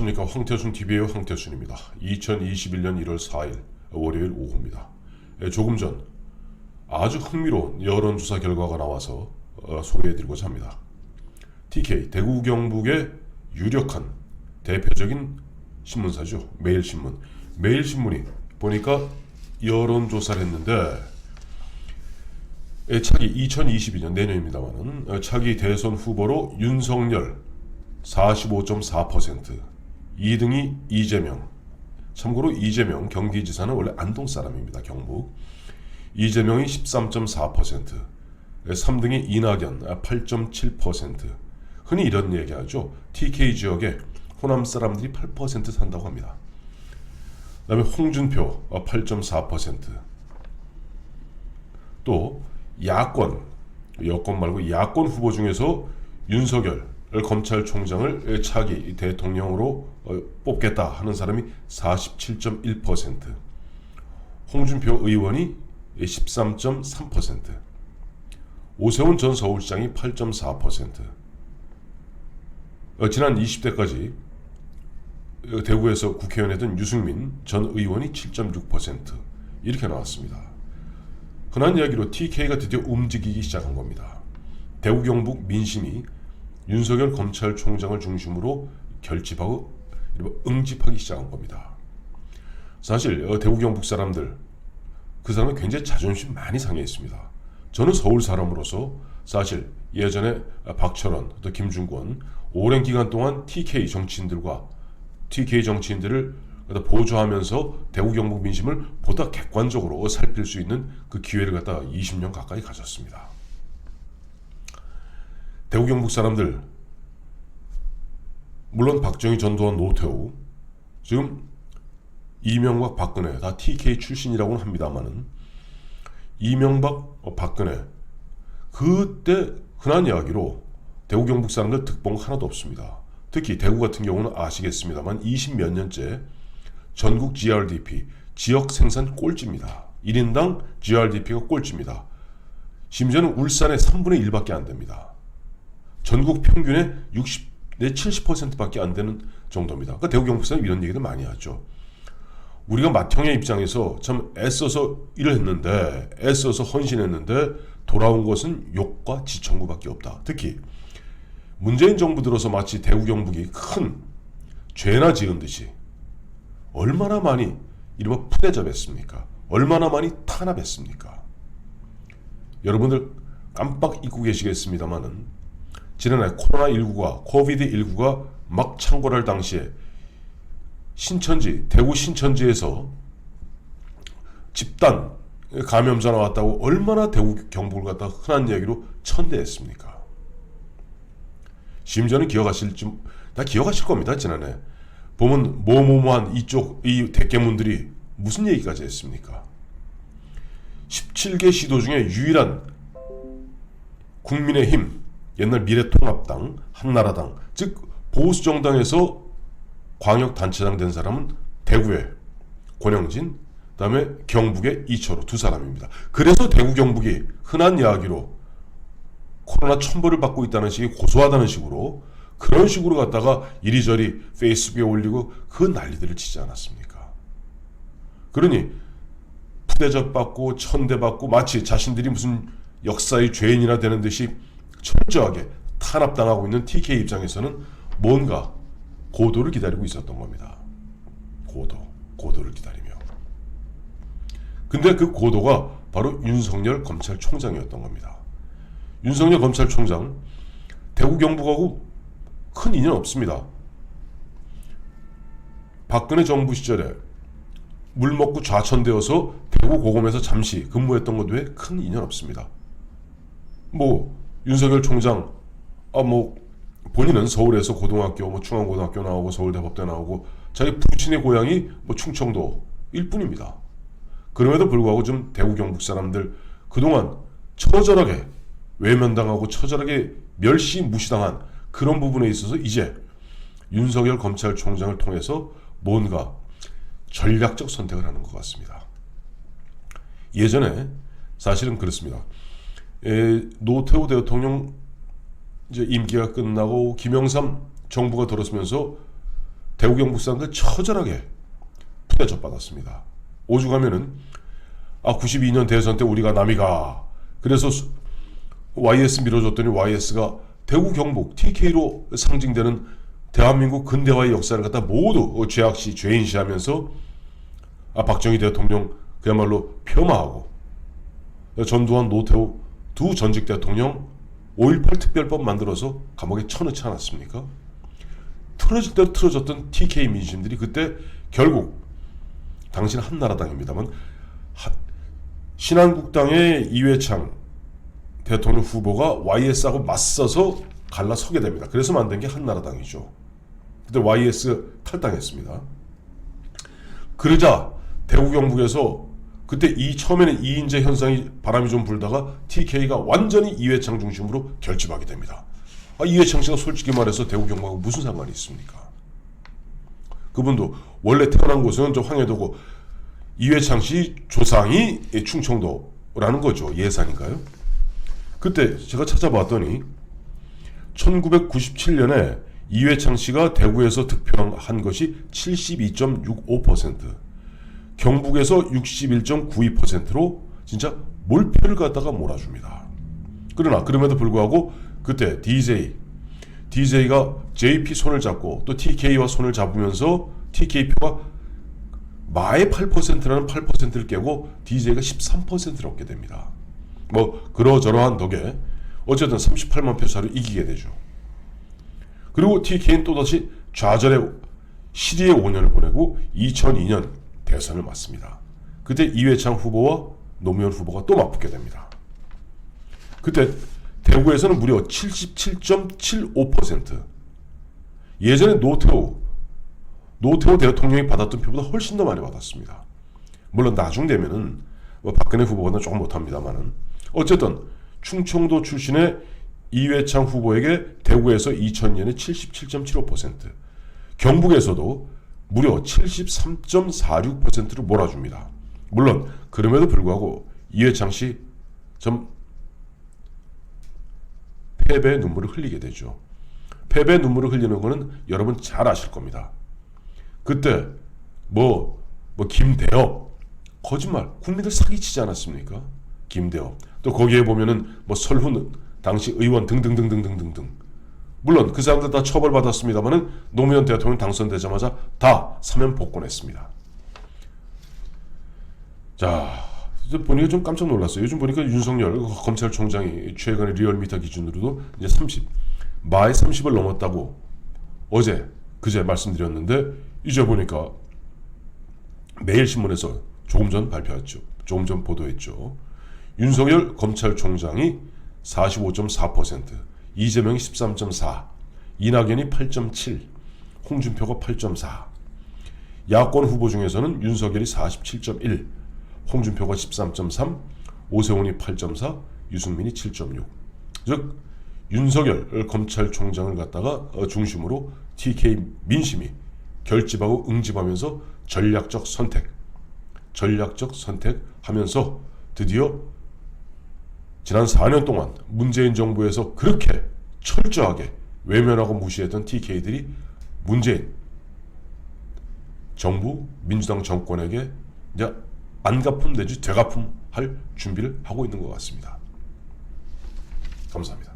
안녕하십니까. 황태순TV의 황태순입니다. 2021년 1월 4일 월요일 오후입니다. 조금 전 아주 흥미로운 여론조사 결과가 나와서 소개해드리고자 합니다. TK, 대구 경북의 유력한 대표적인 신문사죠. 매일신문. 매일신문이 보니까 여론조사를 했는데 차기 2022년 내년입니다만은 차기 대선 후보로 윤석열 45.4%, 2등이 이재명. 참고로 이재명 경기지사는 원래 안동 사람입니다. 경북. 이재명이 13.4%, 3등이 이낙연 8.7%. 흔히 이런 얘기하죠. TK 지역에 호남 사람들이 8% 산다고 합니다. 그 다음에 홍준표 8.4%. 또 여권 말고 야권 후보 중에서 윤석열 검찰총장을 차기 대통령으로 뽑겠다 하는 사람이 47.1%, 홍준표 의원이 13.3%, 오세훈 전 서울시장이 8.4%, 지난 20대까지 대구에서 국회의원 했던 유승민 전 의원이 7.6% 이렇게 나왔습니다. 흔한 이야기로 TK가 드디어 움직이기 시작한 겁니다. 대구 경북 민심이 윤석열 검찰총장을 중심으로 결집하고 응집하기 시작한 겁니다. 사실 대구 경북 사람들, 그 사람은 굉장히 자존심 많이 상해 있습니다. 저는 서울 사람으로서 사실 예전에 박철원, 또 김중권 오랜 기간 동안 TK 정치인들을 보조하면서 대구 경북 민심을 보다 객관적으로 살필 수 있는 그 기회를 갖다 20년 가까이 가졌습니다. 대구 경북 사람들, 물론 박정희, 전두환, 노태우, 지금 이명박, 박근혜 다 TK 출신이라고는 합니다만은 이명박, 박근혜 그때 흔한 이야기로 대구 경북 사람들 득봉 하나도 없습니다. 특히 대구 같은 경우는 아시겠습니다만 20몇 년째 전국 GRDP, 지역 생산 꼴찌입니다. 1인당 GRDP가 꼴찌입니다. 심지어는 울산의 3분의 1밖에 안 됩니다. 전국 평균의 60, 70%밖에 안 되는 정도입니다. 그러니까 대구 경북 사람이 이런 얘기도 많이 하죠. 우리가 맏형의 입장에서 참 애써서 일을 했는데, 애써서 헌신했는데 돌아온 것은 욕과 지청구밖에 없다. 특히 문재인 정부 들어서 마치 대구 경북이 큰 죄나 지은 듯이 얼마나 많이 이른바 푸대접했습니까? 얼마나 많이 탄압했습니까? 여러분들 깜빡 잊고 계시겠습니다만은 지난해 코비드19가 막 창궐할 당시에 대구 신천지에서 집단 감염자 나왔다고 얼마나 대구 경북을 갖다 흔한 이야기로 천대했습니까? 심지어는 다 기억하실 겁니다. 지난해 보면 뭐뭐뭐한 이 대깨문들이 무슨 얘기까지 했습니까? 17개 시도 중에 유일한 국민의힘, 옛날 미래통합당, 한나라당, 즉 보수정당에서 광역단체장 된 사람은 대구의 권영진, 그 다음에 경북의 이철호 두 사람입니다. 그래서 대구 경북이 흔한 이야기로 코로나 천벌을 받고 있다는 식이 고소하다는 식으로 그런 식으로 갖다가 이리저리 페이스북에 올리고 그 난리들을 치지 않았습니까? 그러니 푸대접받고 천대받고 마치 자신들이 무슨 역사의 죄인이나 되는 듯이 철저하게 탄압당하고 있는 TK 입장에서는 뭔가 고도를 기다리고 있었던 겁니다. 고도를 기다리며. 근데 그 고도가 바로 윤석열 검찰총장이었던 겁니다. 윤석열 검찰총장, 대구 경북하고 큰 인연 없습니다. 박근혜 정부 시절에 물 먹고 좌천되어서 대구 고검에서 잠시 근무했던 것 외에 큰 인연 없습니다. 윤석열 총장, 본인은 서울에서 고등학교, 중앙고등학교 나오고 서울대법대 나오고 자기 부친의 고향이 충청도일 뿐입니다. 그럼에도 불구하고 좀 대구 경북 사람들 그동안 처절하게 외면당하고 처절하게 멸시 무시당한 그런 부분에 있어서 이제 윤석열 검찰총장을 통해서 뭔가 전략적 선택을 하는 것 같습니다. 예전에 사실은 그렇습니다. 노태우 대통령 이제 임기가 끝나고 김영삼 정부가 들어서면서 대구 경북 사람들 처절하게 푸대접 받았습니다. 오죽하면은 92년 대선 때 우리가 남이가 그래서 YS 밀어줬더니 YS가 대구 경북 TK로 상징되는 대한민국 근대화의 역사를 갖다 모두 죄악시 죄인시하면서 박정희 대통령 그야말로 폄하하고 전두환 노태우 두 전직 대통령 5.18 특별법 만들어서 감옥에 쳐넣지 않았습니까? 틀어질 대로 틀어졌던 TK 민심들이 그때 결국 당시는 한나라당입니다만 신한국당의 이회창 대통령 후보가 YS하고 맞서서 갈라서게 됩니다. 그래서 만든 게 한나라당이죠. 그때 YS 탈당했습니다. 그러자 대구 경북에서 그때 처음에는 이인재 현상이 바람이 좀 불다가 TK가 완전히 이회창 중심으로 결집하게 됩니다. 이회창 씨가 솔직히 말해서 대구 경북하고 무슨 상관이 있습니까? 그분도 원래 태어난 곳은 저 황해도고 이회창 씨 조상이 충청도라는 거죠. 예산인가요? 그때 제가 찾아봤더니 1997년에 이회창 씨가 대구에서 득표한 것이 72.65%, 경북에서 61.92%로 진짜 몰표를 갖다가 몰아줍니다. 그러나 그럼에도 불구하고 그때 DJ가 JP 손을 잡고 또 TK와 손을 잡으면서 TK 표가 마의 8%라는 8%를 깨고 DJ가 13%를 얻게 됩니다. 뭐 그러저러한 덕에 어쨌든 38만 표 차로 이기게 되죠. 그리고 TK는 또다시 좌절의 시리의 5년을 보내고 2002년 대선을 맞습니다. 그때 이회창 후보와 노무현 후보가 또 맞붙게 됩니다. 그때 대구에서는 무려 77.75%, 예전에 노태우 대통령이 받았던 표보다 훨씬 더 많이 받았습니다. 물론 나중 되면은 박근혜 후보보다는 조금 못합니다만은 어쨌든 충청도 출신의 이회창 후보에게 대구에서 2000년에 77.75%, 경북에서도 무려 73.46%를 몰아줍니다. 물론 그럼에도 불구하고 이회창 씨 좀 패배의 눈물을 흘리게 되죠. 패배의 눈물을 흘리는 거는 여러분 잘 아실 겁니다. 그때 김대엽 거짓말 국민들 사기치지 않았습니까? 김대엽 또 거기에 보면은 설훈 당시 의원 등등등등등등등, 물론 그 사람들 다 처벌받았습니다만은 노무현 대통령 당선되자마자 다 사면 복권했습니다. 자, 보니까 좀 깜짝 놀랐어요. 요즘 보니까 윤석열 검찰총장이 최근에 리얼미터 기준으로도 이제 마의 30을 넘었다고 그제 말씀드렸는데, 이제 보니까 매일신문에서 조금 전 발표했죠. 조금 전 보도했죠. 윤석열 검찰총장이 45.4%, 이재명이 13.4%, 이낙연이 8.7%, 홍준표가 8.4%, 야권 후보 중에서는 윤석열이 47.1%, 홍준표가 13.3%, 오세훈이 8.4%, 유승민이 7.6%. 즉 윤석열 검찰총장을 갖다가 중심으로 TK 민심이 결집하고 응집하면서 전략적 선택하면서 드디어 지난 4년 동안 문재인 정부에서 그렇게 철저하게 외면하고 무시했던 TK들이 문재인 정부 민주당 정권에게 이제 안갚음 내지 되갚음 할 준비를 하고 있는 것 같습니다. 감사합니다.